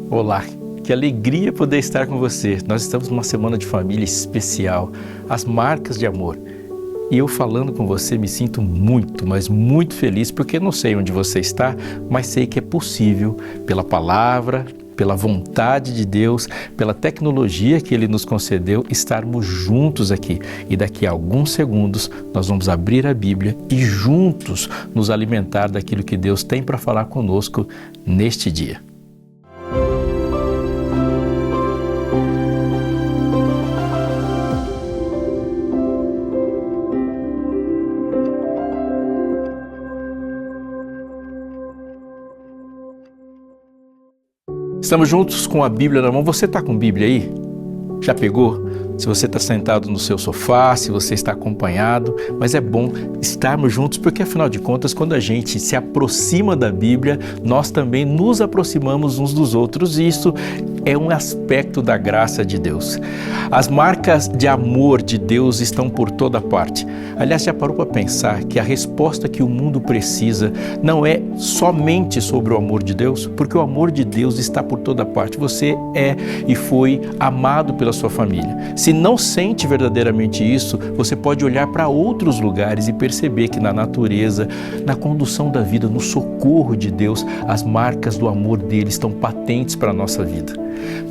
Olá, que alegria poder estar com você. Nós estamos numa semana de família especial, as marcas de amor. E eu falando com você me sinto muito, mas muito feliz, porque não sei onde você está, mas sei que é possível, pela palavra, pela vontade de Deus, pela tecnologia que Ele nos concedeu, estarmos juntos aqui. E daqui a alguns segundos nós vamos abrir a Bíblia e juntos nos alimentar daquilo que Deus tem para falar conosco neste dia. Estamos juntos com a Bíblia na mão. Você está com Bíblia aí? Já pegou? Se você está sentado no seu sofá, se você está acompanhado, mas é bom estarmos juntos porque, afinal de contas, quando a gente se aproxima da Bíblia, nós também nos aproximamos uns dos outros e isso é um aspecto da graça de Deus. As marcas de amor de Deus estão por toda parte. Aliás, já parou para pensar que a resposta que o mundo precisa não é somente sobre o amor de Deus? Porque o amor de Deus está por toda parte. Você é e foi amado pela sua família. Se não sente verdadeiramente isso, você pode olhar para outros lugares e perceber que na natureza, na condução da vida, no socorro de Deus, as marcas do amor dele estão patentes para a nossa vida.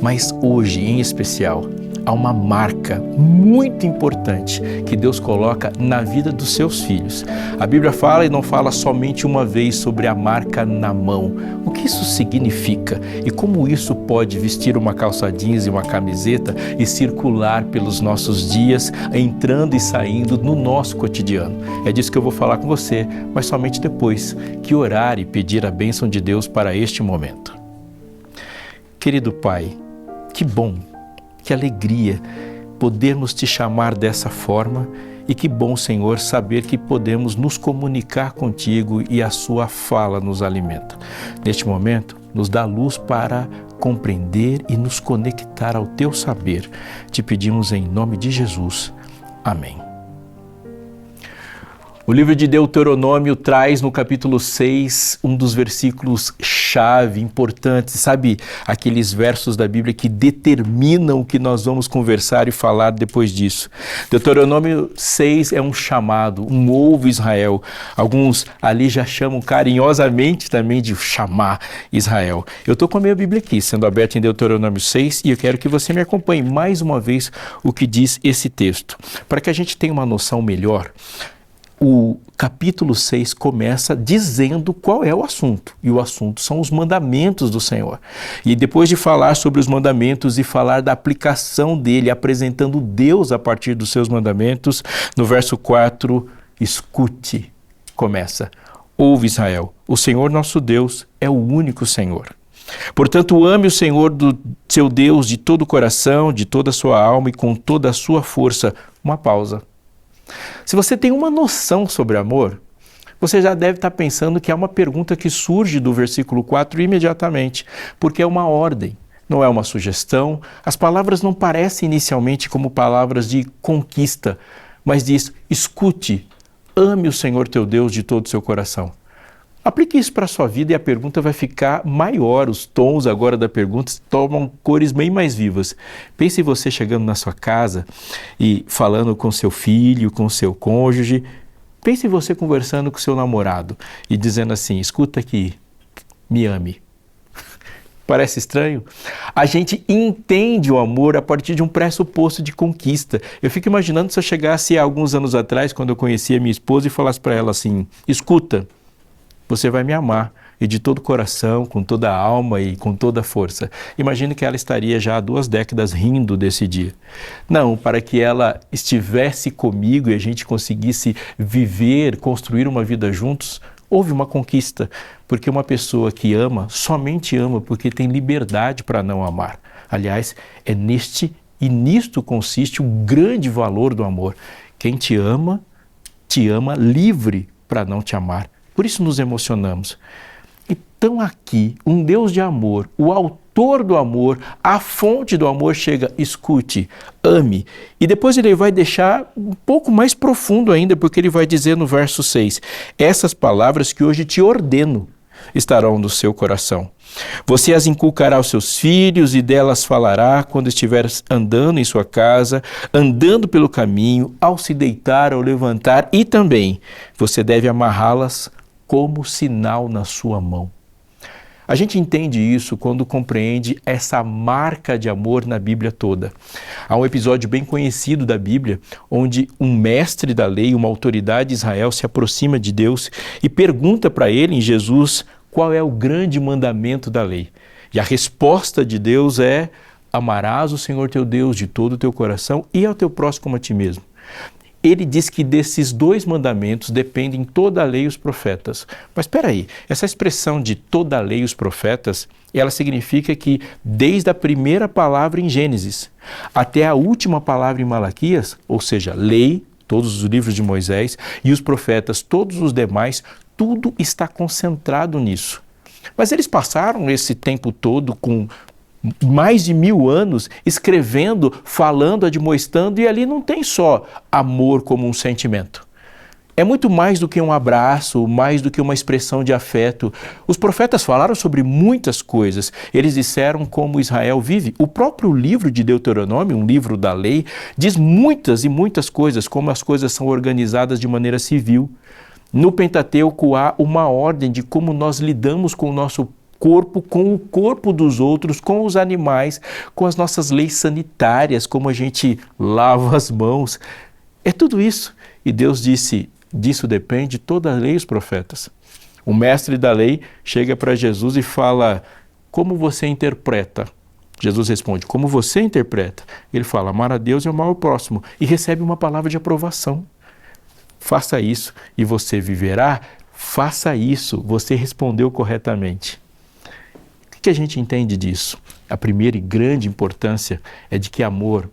Mas hoje, em especial, há uma marca muito importante que Deus coloca na vida dos seus filhos. A Bíblia fala e não fala somente uma vez sobre a marca na mão. O que isso significa e como isso pode vestir uma calça jeans e uma camiseta e circular pelos nossos dias, entrando e saindo no nosso cotidiano. É disso que eu vou falar com você, mas somente depois que orar e pedir a bênção de Deus para este momento. Querido Pai, que bom, que alegria podermos te chamar dessa forma e que bom, Senhor, saber que podemos nos comunicar contigo e a sua fala nos alimenta. Neste momento, nos dá luz para compreender e nos conectar ao teu saber. Te pedimos em nome de Jesus. Amém. O livro de Deuteronômio traz no capítulo 6 um dos versículos chave, importantes, sabe? Aqueles versos da Bíblia que determinam o que nós vamos conversar e falar depois disso. Deuteronômio 6 é um chamado, um ouve Israel. Alguns ali já chamam carinhosamente também de chamar Israel. Eu estou com a minha Bíblia aqui, sendo aberta em Deuteronômio 6, e eu quero que você me acompanhe mais uma vez o que diz esse texto, para que a gente tenha uma noção melhor. O capítulo 6 começa dizendo qual é o assunto, e o assunto são os mandamentos do Senhor. E depois de falar sobre os mandamentos e falar da aplicação dele, apresentando Deus a partir dos seus mandamentos, no verso 4, escute, começa: ouve Israel, o Senhor nosso Deus é o único Senhor. Portanto, ame o Senhor do seu Deus de todo o coração, de toda a sua alma e com toda a sua força. Uma pausa. Se você tem uma noção sobre amor, você já deve estar pensando que é uma pergunta que surge do versículo 4 imediatamente, porque é uma ordem, não é uma sugestão. As palavras não parecem inicialmente como palavras de conquista, mas diz: escute, ame o Senhor teu Deus de todo o seu coração. Aplique isso para a sua vida e a pergunta vai ficar maior. Os tons agora da pergunta tomam cores bem mais vivas. Pense em você chegando na sua casa e falando com seu filho, com seu cônjuge. Pense em você conversando com seu namorado e dizendo assim: escuta aqui, me ame. Parece estranho? A gente entende o amor a partir de um pressuposto de conquista. Eu fico imaginando se eu chegasse há alguns anos atrás, quando eu conhecia minha esposa, e falasse para ela assim: escuta, você vai me amar, e de todo o coração, com toda a alma e com toda a força. Imagino que ela estaria já há 2 décadas rindo desse dia. Não, para que ela estivesse comigo e a gente conseguisse viver, construir uma vida juntos, houve uma conquista, porque uma pessoa que ama, somente ama porque tem liberdade para não amar. Aliás, é nisto consiste o grande valor do amor. Quem te ama livre para não te amar. Por isso nos emocionamos. Então aqui, um Deus de amor, o autor do amor, a fonte do amor chega: escute, ame. E depois ele vai deixar um pouco mais profundo ainda, porque ele vai dizer no verso 6, essas palavras que hoje te ordeno. estarão no seu coração. Você as inculcará aos seus filhos e delas falará quando estiver andando em sua casa, andando pelo caminho, ao se deitar, ao levantar, e também você deve amarrá-las como sinal na sua mão. A gente entende isso quando compreende essa marca de amor na Bíblia toda. Há um episódio bem conhecido da Bíblia, onde um mestre da lei, uma autoridade de Israel, se aproxima de Deus e pergunta para ele, em Jesus, qual é o grande mandamento da lei. E a resposta de Deus é: amarás o Senhor teu Deus de todo o teu coração e ao teu próximo como a ti mesmo. Ele diz que desses dois mandamentos dependem toda a lei e os profetas. Mas espera aí, essa expressão de toda a lei e os profetas, ela significa que desde a primeira palavra em Gênesis até a última palavra em Malaquias, ou seja, lei, todos os livros de Moisés, e os profetas, todos os demais, tudo está concentrado nisso. Mas eles passaram esse tempo todo com mais de 1000 anos escrevendo, falando, admoestando, e ali não tem só amor como um sentimento. É muito mais do que um abraço, mais do que uma expressão de afeto. Os profetas falaram sobre muitas coisas. Eles disseram como Israel vive. O próprio livro de Deuteronômio, um livro da lei, diz muitas e muitas coisas, como as coisas são organizadas de maneira civil. No Pentateuco há uma ordem de como nós lidamos com o nosso corpo, com o corpo dos outros, com os animais, com as nossas leis sanitárias, como a gente lava as mãos. É tudo isso. E Deus disse, disso depende toda a lei e os profetas. O mestre da lei chega para Jesus e fala: como você interpreta? Jesus responde: como você interpreta? Ele fala: amar a Deus e amar o próximo. E recebe uma palavra de aprovação. Faça isso e você viverá. Faça isso, você respondeu corretamente. O que a gente entende disso? A primeira e grande importância é de que amor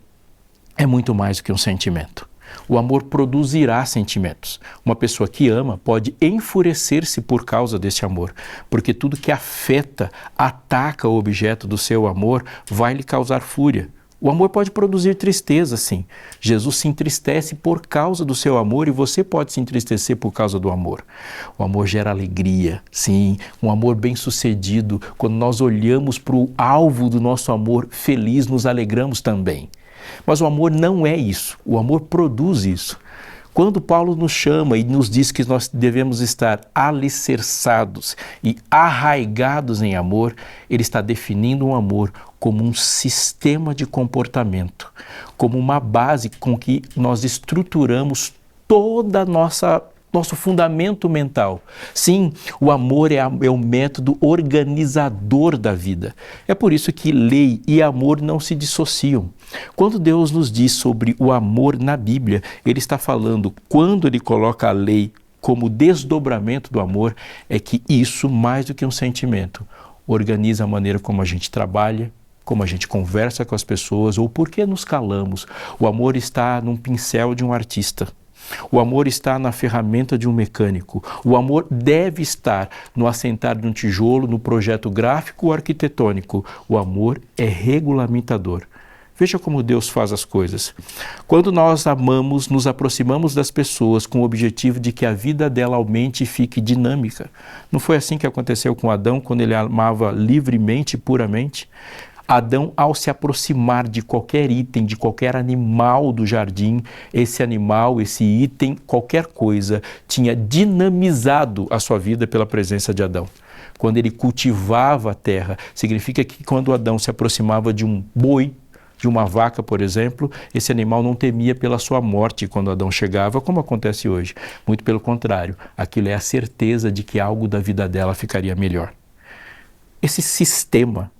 é muito mais do que um sentimento. O amor produzirá sentimentos. Uma pessoa que ama pode enfurecer-se por causa desse amor, porque tudo que afeta, ataca o objeto do seu amor vai lhe causar fúria. O amor pode produzir tristeza, sim. Jesus se entristece por causa do seu amor e você pode se entristecer por causa do amor. O amor gera alegria, sim, um amor bem-sucedido. Quando nós olhamos para o alvo do nosso amor feliz, nos alegramos também. Mas o amor não é isso, o amor produz isso. Quando Paulo nos chama e nos diz que nós devemos estar alicerçados e arraigados em amor, ele está definindo um amor como um sistema de comportamento, como uma base com que nós estruturamos toda a nosso fundamento mental. Sim, o amor é o método organizador da vida. É por isso que lei e amor não se dissociam. Quando Deus nos diz sobre o amor na Bíblia, Ele está falando, quando Ele coloca a lei como desdobramento do amor, é que isso, mais do que um sentimento, organiza a maneira como a gente trabalha, como a gente conversa com as pessoas ou por que nos calamos. O amor está num pincel de um artista. O amor está na ferramenta de um mecânico. O amor deve estar no assentar de um tijolo, no projeto gráfico ou arquitetônico. O amor é regulamentador. Veja como Deus faz as coisas. Quando nós amamos, nos aproximamos das pessoas com o objetivo de que a vida dela aumente e fique dinâmica. Não foi assim que aconteceu com Adão quando ele amava livremente e puramente? Adão, ao se aproximar de qualquer item, de qualquer animal do jardim, esse animal, esse item, qualquer coisa, tinha dinamizado a sua vida pela presença de Adão. Quando ele cultivava a terra, significa que quando Adão se aproximava de um boi, de uma vaca, por exemplo, esse animal não temia pela sua morte quando Adão chegava, como acontece hoje. Muito pelo contrário, aquilo é a certeza de que algo da vida dela ficaria melhor. Esse sistema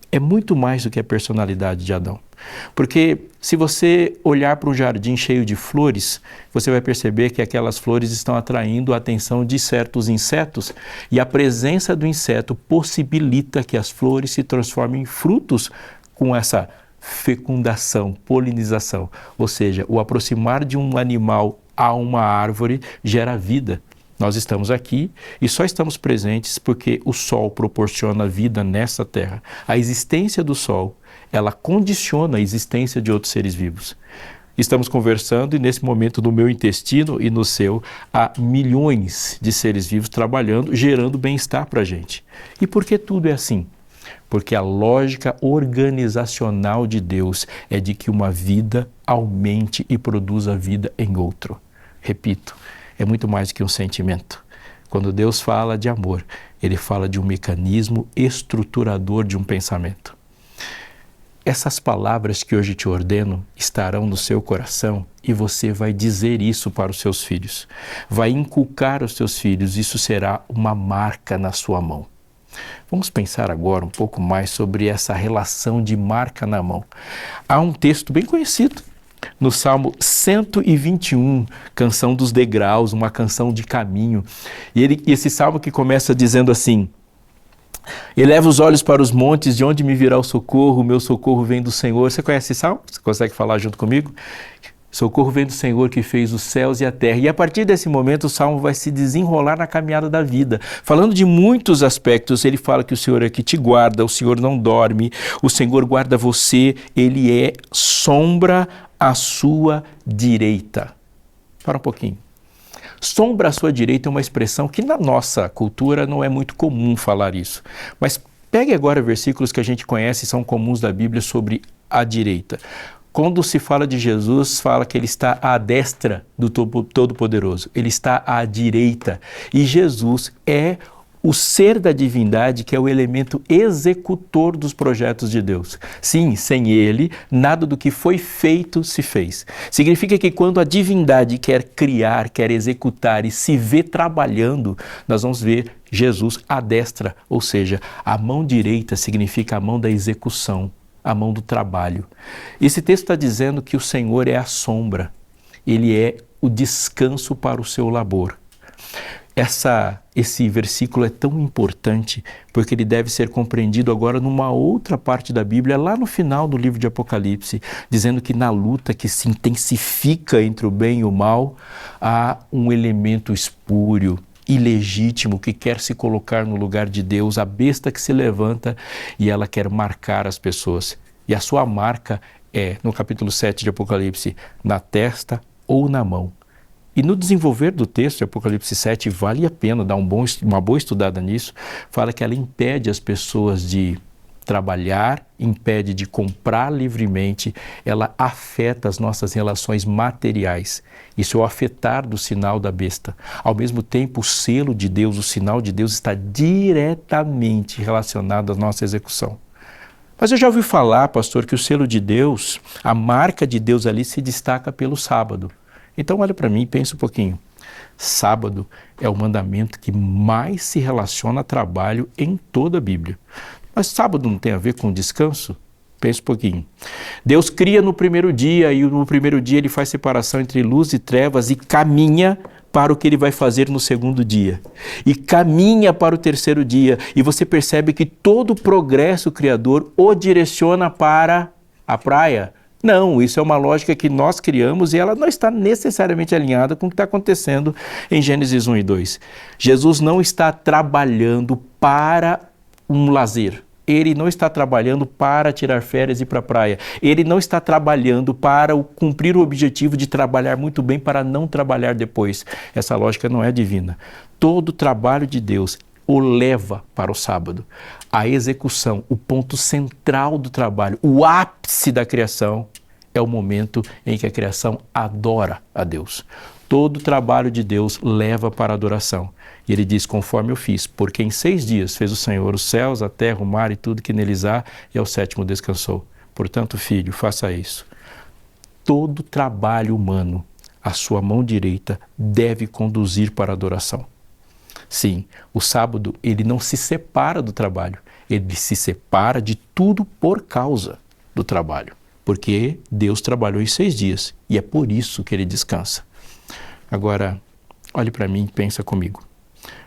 é muito mais do que a personalidade de Adão. Porque se você olhar para um jardim cheio de flores, você vai perceber que aquelas flores estão atraindo a atenção de certos insetos e a presença do inseto possibilita que as flores se transformem em frutos com essa fecundação, polinização. Ou seja, o aproximar de um animal a uma árvore gera vida. Nós estamos aqui e só estamos presentes porque o Sol proporciona vida nessa terra. A existência do Sol, ela condiciona a existência de outros seres vivos. estamos conversando e nesse momento no meu intestino e no seu há milhões de seres vivos trabalhando, gerando bem-estar para a gente. E por que tudo é assim? Porque a lógica organizacional de Deus é de que uma vida aumente e produza vida em outro. Repito, é muito mais do que um sentimento. Quando Deus fala de amor, Ele fala de um mecanismo estruturador de um pensamento. Essas palavras que hoje te ordeno estarão no seu coração e você vai dizer isso para os seus filhos. Vai inculcar aos seus filhos, isso será uma marca na sua mão. Vamos pensar agora um pouco mais sobre essa relação de marca na mão. Há um texto bem conhecido no Salmo 121, Canção dos Degraus, uma canção de caminho. E esse salmo que começa dizendo assim: eleva os olhos para os montes, de onde me virá o meu socorro vem do Senhor. Você conhece esse salmo? Você consegue falar junto comigo? Socorro vem do Senhor que fez os céus e a terra. E a partir desse momento o salmo vai se desenrolar na caminhada da vida. Falando de muitos aspectos, ele fala que o Senhor é que te guarda, o Senhor não dorme, o Senhor guarda você, Ele é sombra à sua direita. Para um pouquinho. Sombra à sua direita é uma expressão que na nossa cultura não é muito comum falar isso. Mas pegue agora versículos que a gente conhece e são comuns da Bíblia sobre a direita. Quando se fala de Jesus, fala que Ele está à destra do Todo-Poderoso. Ele está à direita. E Jesus é o ser da divindade, que é o elemento executor dos projetos de Deus. Sim, sem Ele, nada do que foi feito se fez. Significa que quando a divindade quer criar, quer executar e se vê trabalhando, nós vamos ver Jesus à destra, ou seja, a mão direita significa a mão da execução, a mão do trabalho. Esse texto está dizendo que o Senhor é a sombra, Ele é o descanso para o seu labor. Esse versículo é tão importante porque ele deve ser compreendido agora numa outra parte da Bíblia, lá no final do livro de Apocalipse, dizendo que na luta que se intensifica entre o bem e o mal, há um elemento espúrio, ilegítimo, que quer se colocar no lugar de Deus, a besta que se levanta e ela quer marcar as pessoas. E a sua marca é, no capítulo 7 de Apocalipse, na testa ou na mão. E no desenvolver do texto de Apocalipse 7, vale a pena dar uma boa estudada nisso, fala que ela impede as pessoas de trabalhar, impede de comprar livremente, ela afeta as nossas relações materiais. Isso é o afetar do sinal da besta. Ao mesmo tempo, o selo de Deus, o sinal de Deus está diretamente relacionado à nossa execução. Mas eu já ouvi falar, pastor, que o selo de Deus, a marca de Deus ali se destaca pelo sábado. Então olha para mim e pensa um pouquinho. Sábado é o mandamento que mais se relaciona a trabalho em toda a Bíblia. Mas sábado não tem a ver com descanso? Pensa um pouquinho. Deus cria no primeiro dia e no primeiro dia Ele faz separação entre luz e trevas e caminha para o que Ele vai fazer no segundo dia. E caminha para o terceiro dia. E você percebe que todo o progresso criador o direciona para a praia. Não, isso é uma lógica que nós criamos e ela não está necessariamente alinhada com o que está acontecendo em Gênesis 1 e 2. Jesus não está trabalhando para um lazer. Ele não está trabalhando para tirar férias e ir para a praia. Ele não está trabalhando para cumprir o objetivo de trabalhar muito bem para não trabalhar depois. Essa lógica não é divina. Todo o trabalho de Deus o leva para o sábado. A execução, o ponto central do trabalho, o ápice da criação, é o momento em que a criação adora a Deus. Todo o trabalho de Deus leva para a adoração. E Ele diz, conforme eu fiz, porque em 6 dias fez o Senhor os céus, a terra, o mar e tudo que neles há, e ao 7º descansou. Portanto, filho, faça isso. Todo trabalho humano, a sua mão direita deve conduzir para a adoração. Sim, o sábado, ele não se separa do trabalho, ele se separa de tudo por causa do trabalho, porque Deus trabalhou em 6 dias e é por isso que ele descansa. Agora, olhe para mim e pensa comigo.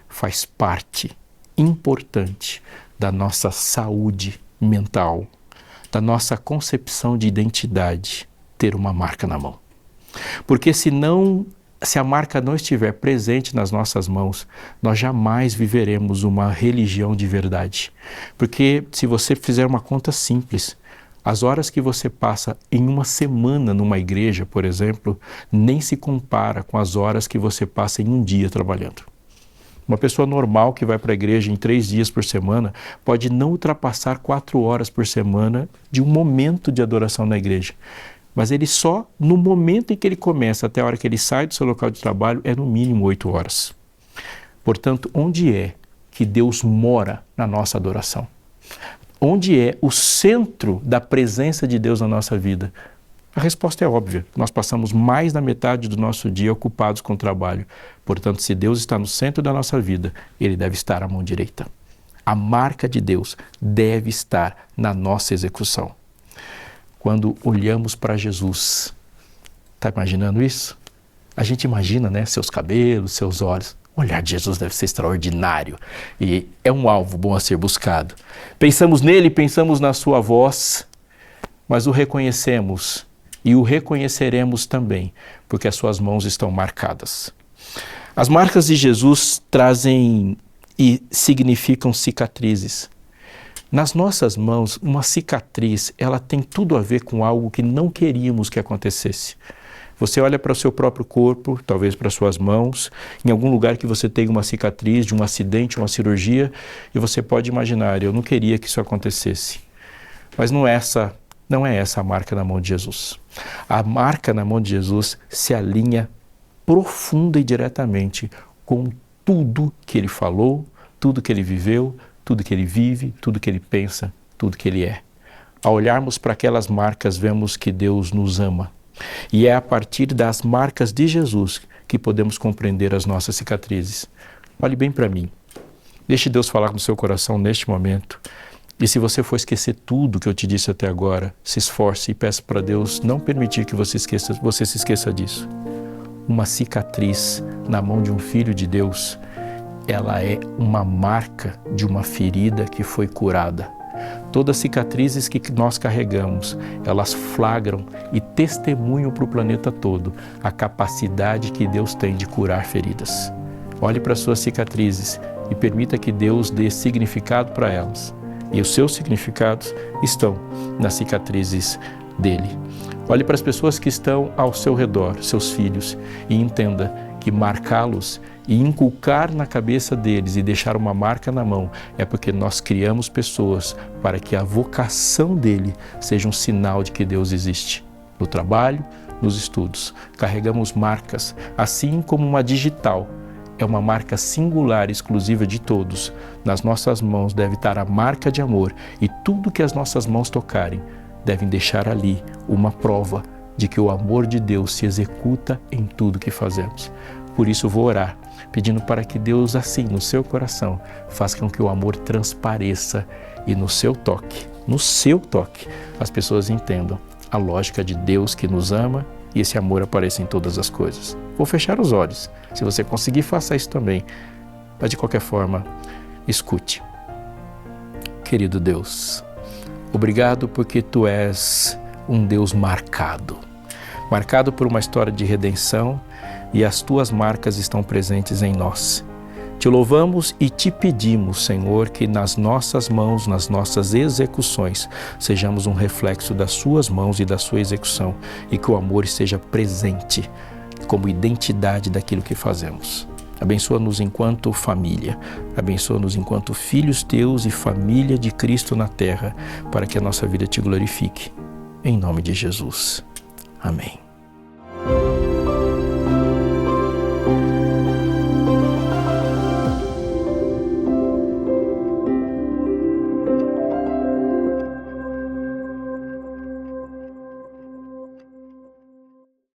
Faz parte importante da nossa saúde mental, da nossa concepção de identidade, ter uma marca na mão. Porque se a marca não estiver presente nas nossas mãos, nós jamais viveremos uma religião de verdade. Porque se você fizer uma conta simples, As horas que você passa em uma semana numa igreja, por exemplo, nem se compara com as horas que você passa em um dia trabalhando. Uma pessoa normal que vai para a igreja em 3 dias por semana pode não ultrapassar 4 horas por semana de um momento de adoração na igreja. Mas ele só, no momento em que ele começa até a hora que ele sai do seu local de trabalho, é no mínimo 8 horas. Portanto, onde é que Deus mora na nossa adoração? Onde é o centro da presença de Deus na nossa vida? A resposta é óbvia. Nós passamos mais da metade do nosso dia ocupados com o trabalho. Portanto, se Deus está no centro da nossa vida, Ele deve estar à mão direita. A marca de Deus deve estar na nossa execução. Quando olhamos para Jesus, está imaginando isso? A gente imagina, né? Seus cabelos, seus olhos. O olhar de Jesus deve ser extraordinário e é um alvo bom a ser buscado. Pensamos nele, pensamos na sua voz, mas o reconhecemos e o reconheceremos também, porque as suas mãos estão marcadas. As marcas de Jesus trazem e significam cicatrizes. Nas nossas mãos, uma cicatriz, ela tem tudo a ver com algo que não queríamos que acontecesse. Você olha para o seu próprio corpo, talvez para suas mãos, em algum lugar que você tem uma cicatriz de um acidente, uma cirurgia, e você pode imaginar, eu não queria que isso acontecesse. Mas não é essa a marca na mão de Jesus. A marca na mão de Jesus se alinha profunda e diretamente com tudo que ele falou, tudo que ele viveu, tudo que ele vive, tudo que ele pensa, tudo que ele é. Ao olharmos para aquelas marcas, vemos que Deus nos ama. E é a partir das marcas de Jesus que podemos compreender as nossas cicatrizes. Olhe bem para mim. Deixe Deus falar no seu coração neste momento. E se você for esquecer tudo que eu te disse até agora, se esforce e peça para Deus não permitir que você se esqueça disso. Uma cicatriz na mão de um filho de Deus, ela é uma marca de uma ferida que foi curada. Todas as cicatrizes que nós carregamos, elas flagram e testemunham para o planeta todo a capacidade que Deus tem de curar feridas. Olhe para as suas cicatrizes e permita que Deus dê significado para elas. E os seus significados estão nas cicatrizes dele. Olhe para as pessoas que estão ao seu redor, seus filhos, e entenda que marcá-los e inculcar na cabeça deles e deixar uma marca na mão é porque nós criamos pessoas para que a vocação dele seja um sinal de que Deus existe. No trabalho, nos estudos, carregamos marcas, assim como uma digital. É uma marca singular, exclusiva de todos. Nas nossas mãos deve estar a marca de amor e tudo que as nossas mãos tocarem devem deixar ali uma prova de que o amor de Deus se executa em tudo que fazemos. Por isso vou orar, pedindo para que Deus, assim, no seu coração, faça com que o amor transpareça e no seu toque, as pessoas entendam a lógica de Deus que nos ama e esse amor apareça em todas as coisas. Vou fechar os olhos. Se você conseguir, faça isso também. Mas de qualquer forma, escute. Querido Deus, obrigado porque Tu és um Deus marcado por uma história de redenção e as Tuas marcas estão presentes em nós. Te louvamos e te pedimos, Senhor, que nas nossas mãos, nas nossas execuções, sejamos um reflexo das Suas mãos e da Sua execução e que o amor esteja presente como identidade daquilo que fazemos. Abençoa-nos enquanto família, abençoa-nos enquanto filhos Teus e família de Cristo na terra, para que a nossa vida Te glorifique. Em nome de Jesus. Amém.